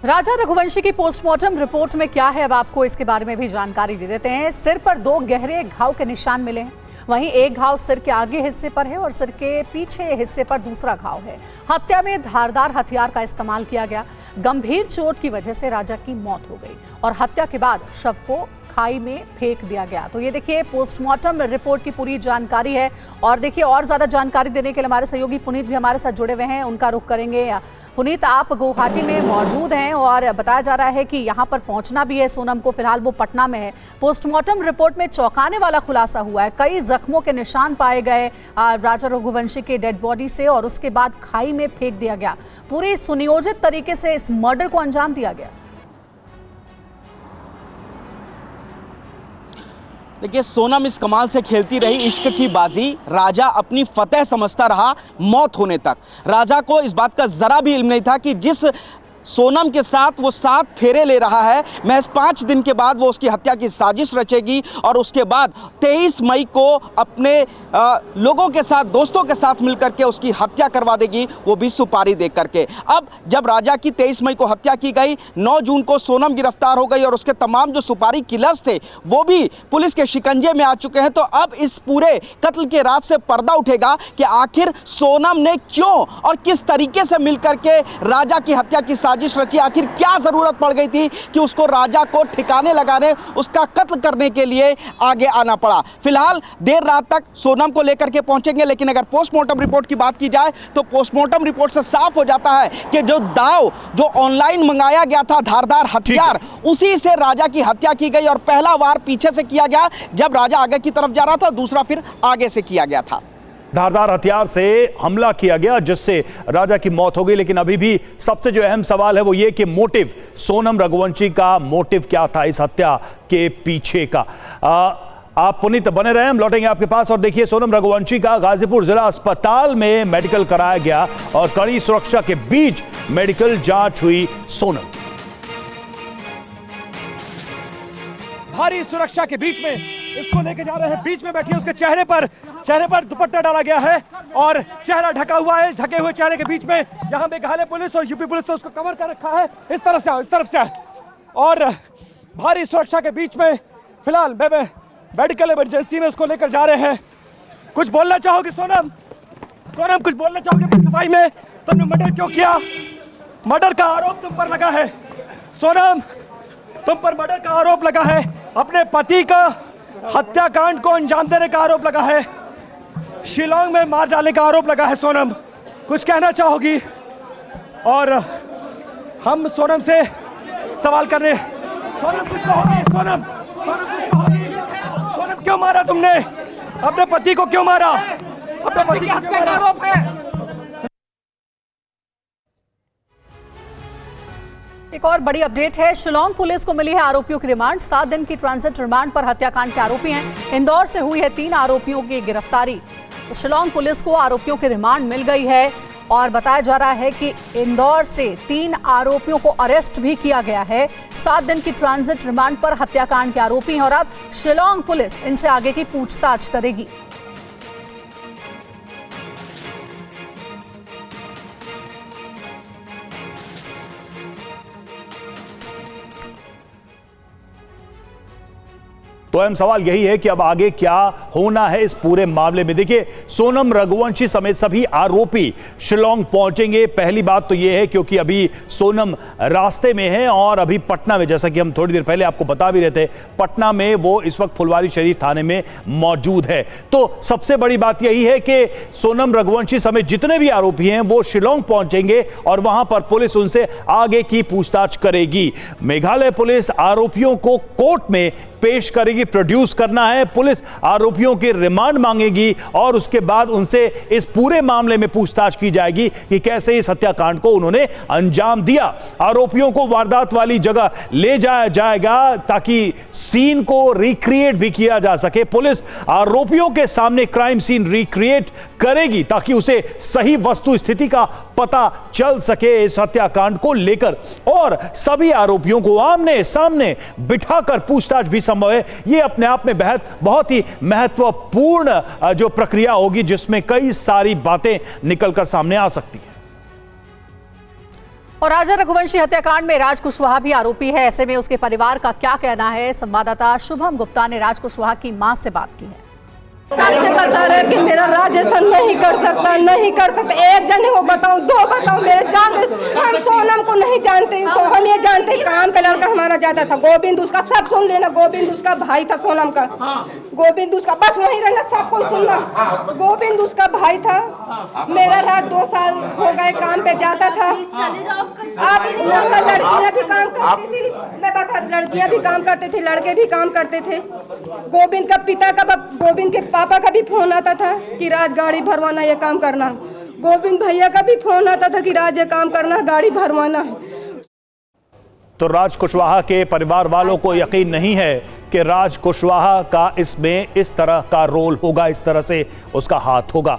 राजा रघुवंशी की postmortem report में क्या है, अब आपको इसके बारे में भी जानकारी दे देते हैं। सिर पर 2 गहरे घाव के निशान मिले हैं, वहीं एक घाव सिर के आगे हिस्से पर है और सिर के पीछे हिस्से पर दूसरा घाव है। हत्या में धारदार हथियार का इस्तेमाल किया गया। गंभीर चोट की वजह से राजा की मौत हो गई और हत्या के बाद शव को खाई में फेंक दिया गया। तो ये देखिए पोस्टमार्टम रिपोर्ट की पूरी जानकारी है। और देखिए और ज्यादा जानकारी देने के लिए हमारे सहयोगी पुनीत भी हमारे साथ जुड़े हुए हैं, उनका रुख करेंगे। पुनीत, आप गुवाहाटी में मौजूद हैं और बताया जा रहा है कि यहाँ पर पहुंचना भी है सोनम को, फिलहाल वो पटना में है। पोस्टमार्टम रिपोर्ट में चौंकाने वाला खुलासा हुआ है, कई जख्मों के निशान पाए गए राजा रघुवंशी के डेड बॉडी से और उसके बाद खाई में फेंक दिया गया। पूरी सुनियोजित तरीके से इस मर्डर को अंजाम दिया गया। देखिए, सोनम इस कमाल से खेलती रही इश्क की बाजी, राजा अपनी फतेह समझता रहा मौत होने तक। राजा को इस बात का जरा भी इल्म नहीं था कि जिस सोनम के साथ वो 7 फेरे ले रहा है, महज 5 दिन के बाद वो उसकी हत्या की साजिश रचेगी और उसके बाद 23 मई को अपने लोगों के साथ, दोस्तों के साथ मिलकर के उसकी हत्या करवा देगी, वो भी सुपारी दे करके। अब जब राजा की 23 मई को हत्या की गई, 9 जून को सोनम गिरफ्तार हो गई और उसके तमाम जो सुपारी किलर्स थे वो भी पुलिस के शिकंजे में आ चुके हैं। तो अब इस पूरे कत्ल के राज से पर्दा उठेगा कि आखिर सोनम ने क्यों और किस तरीके से मिलकर के राजा की हत्या की साजिश रची। आखिर क्या जरूरत पड़ गई थी कि उसको राजा को ठिकाने लगाने, उसका कत्ल करने के लिए आगे आना पड़ा। फिलहाल देर रात तक सोनम को लेकर के पहुंचेंगे, लेकिन अगर पोस्टमार्टम रिपोर्ट की बात की जाए तो पोस्टमार्टम रिपोर्ट से साफ हो जाता है कि जो दाव जो ऑनलाइन मंगाया गया था, धारदार हथियार, उसी से राजा की हत्या की गई और पहला वार पीछे से किया गया जब राजा आगे की तरफ जा रहा था, दूसरा फिर आगे से किया गया था। धारदार हथियार से हमला किया गया जिससे राजा की मौत हो गई। लेकिन अभी भी सबसे जो अहम सवाल है वो ये कि मोटिव, सोनम रघुवंशी का मोटिव क्या था इस हत्या के पीछे का। आप पुनीत बने रहे, हम लौटेंगे आपके पास। और देखिए, सोनम रघुवंशी का गाजीपुर जिला अस्पताल में मेडिकल कराया गया और कड़ी सुरक्षा के बीच मेडिकल जांच हुई। सोनम भारी सुरक्षा के बीच में इसको लेके जा रहे हैं, बीच में बैठी है, उसके चेहरे पर दुपट्टा डाला गया है और चेहरा ढका हुआ है। ढके हुए चेहरे के बीच में यहाँ मेघालय पुलिस और यूपी पुलिस ने उसको कवर कर रखा है। इस तरफ से और भारी सुरक्षा के बीच में फिलहाल मेडिकल इमरजेंसी में उसको लेकर जा रहे हैं। कुछ बोलना चाहोगे सोनम? कुछ बोलना चाहोगे अपनी सफाई में? तुमने मर्डर क्यों किया? मर्डर का आरोप तुम पर लगा है सोनम, तुम पर मर्डर का आरोप लगा है, अपने पति का हत्याकांड को अंजाम देने का आरोप लगा है, शिलोंग में मार डालने का आरोप लगा है। सोनम, कुछ कहना चाहोगी? और हम सोनम से सवाल कर रहे हैं, सोनम कुछ कहोगी? सोनम कुछ कहोगी? सोनम क्यों मारा तुमने? अपने पति को क्यों मारा? अपने पति को क्यों मारा? आरोप है। एक और बड़ी अपडेट है, शिलोंग पुलिस को मिली है आरोपियों की रिमांड। 7 दिन की ट्रांजिट रिमांड पर हत्याकांड के आरोपी हैं। इंदौर से हुई है 3 आरोपियों की गिरफ्तारी। तो शिलोंग पुलिस को आरोपियों की रिमांड मिल गई है और बताया जा रहा है कि इंदौर से 3 आरोपियों को अरेस्ट भी किया गया है। 7 दिन की ट्रांजिट रिमांड पर हत्याकांड के आरोपी हैं और अब शिलोंग पुलिस इनसे आगे की पूछताछ करेगी। तो अहम सवाल यही है कि अब आगे क्या होना है इस पूरे मामले में। देखिए, सोनम रघुवंशी समेत सभी आरोपी शिलोंग पहुंचेंगे। पहली बात तो यह है क्योंकि अभी सोनम रास्ते में है और अभी पटना में, जैसा कि हम थोड़ी देर पहले आपको बता भी रहे थे, पटना में वो इस वक्त फुलवारी शरीफ थाने में मौजूद है। तो सबसे बड़ी बात यही है कि सोनम रघुवंशी समेत जितने भी आरोपी हैं वो शिलोंग पहुंचेंगे और वहां पर पुलिस उनसे आगे की पूछताछ करेगी। मेघालय पुलिस आरोपियों को कोर्ट में पेश करेगी, प्रोड्यूस करना है। पुलिस आरोपियों की रिमांड मांगेगी और उसके बाद उनसे इस पूरे मामले में पूछताछ की जाएगी कि कैसे इस हत्याकांड को उन्होंने अंजाम दिया। आरोपियों को वारदात वाली जगह ले जाया जाएगा ताकि सीन को रिक्रिएट भी किया जा सके। पुलिस आरोपियों के सामने क्राइम सीन रिक्रिएट करेगी ताकि उसे सही वस्तु स्थिति का पता चल सके इस हत्याकांड को लेकर, और सभी आरोपियों को आमने सामने बिठाकर पूछताछ भी संभव है। यह अपने आप में बहुत ही महत्वपूर्ण जो प्रक्रिया होगी जिसमें कई सारी बातें निकलकर सामने आ सकती है। और राजा रघुवंशी हत्याकांड में राज कुशवाहा भी आरोपी है। ऐसे में उसके परिवार का क्या कहना है, संवाददाता शुभम गुप्ता ने राज कुशवाहा की मां से बात की है। सबसे बता रहे कि मेरा राज ऐसा नहीं कर सकता, नहीं कर सकता। एक जने हो बताओ, दो बताओ, मेरे जान हम सोनम को नहीं जानते, हम ये जानते काम पे लड़का हमारा जाता था। गोविंद उसका सब सुन लेना, गोविंद उसका भाई था सोनम का, गोविंद उसका, बस वही रहना, सब कुछ सुनना। गोविंद उसका भाई था। मेरा राज 2 साल हो गए काम पे जाता था। आप लड़कियां भी काम करती थी, मैं बता, लड़कियां भी काम करते थे, लड़के भी काम करते थे। गोविंद का पिता का, गोविंद के पापा का भी फोन आता था कि राज गाड़ी भरवाना, ये काम करना। गोविंद भैया का भी फोन आता था कि राज ये काम करना, गाड़ी भरवाना। तो राज कुशवाहा के परिवार वालों को यकीन नहीं है कि राज कुशवाहा का इसमें इस तरह का रोल होगा, इस तरह से उसका हाथ होगा।